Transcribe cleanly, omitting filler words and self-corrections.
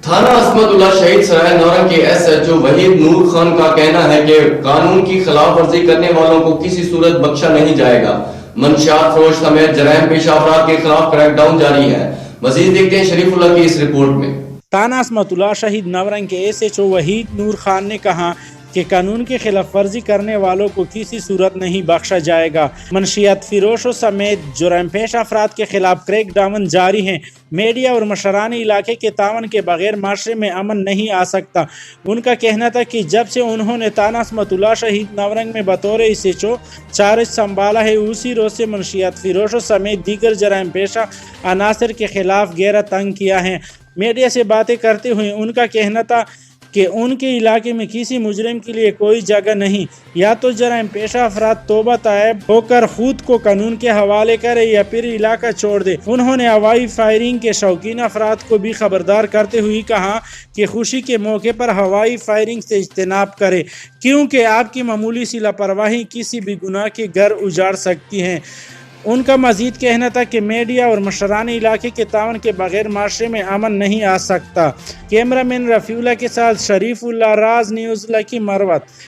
थाना असमत उल्ला शहीद सराय नौरंग के SHO वहीद नूर खान का कहना है कि कानून की खिलाफ वर्जी करने वालों को किसी सूरत बख्शा नहीं जाएगा। मंशियात फरोश समेत जराइम पेशा अफराद के खिलाफ क्रैकडाउन जारी है। मजीद देखते हैं शरीफुल्लाह की इस रिपोर्ट में। थाना असमतुल्ला शहीद नवरंग के SHO वहीद नूर खान ने कहा कि कानून की खिलाफ वर्जी करने वालों को किसी सूरत नहीं बख्शा जाएगा। मनशियात फिरोशों समेत जुर्म पेश अफराद के खिलाफ क्रैक डाउन जारी हैं। मीडिया और मशरानी इलाके के तावन के बगैर माशरे में अमन नहीं आ सकता। उनका कहना था कि जब से उन्होंने थाना असमतुल्ला शहीद नवरंग में बतौर SHO चार्ज संभाला है, उसी रोज से मनशियात फिरोशों समेत दीगर जराइम पेशा अनासर के खिलाफ गहरा तंग किया है। मीडिया से बातें करते हुए उनका कहना था कि उनके इलाके में किसी मुजरिम के लिए कोई जगह नहीं, या तो जराइम पेशा अफराद तौबा तायब होकर खुद को कानून के हवाले करे या फिर इलाका छोड़ दे। उन्होंने हवाई फायरिंग के शौकीन अफराद को भी खबरदार करते हुए कहा कि खुशी के मौके पर हवाई फायरिंग से इज्तनाब करे, क्योंकि आपकी मामूली सी लापरवाही किसी भी गुनाह के घर उजाड़ सकती है। उनका मजीद कहना था कि मीडिया और मशरानी इलाके के तावन के बगैर माशरे में अमन नहीं आ सकता। कैमरामैन रफ़ीउल्लाह के साथ शरीफुल्लाह, राज न्यूज़, लकी मरवत।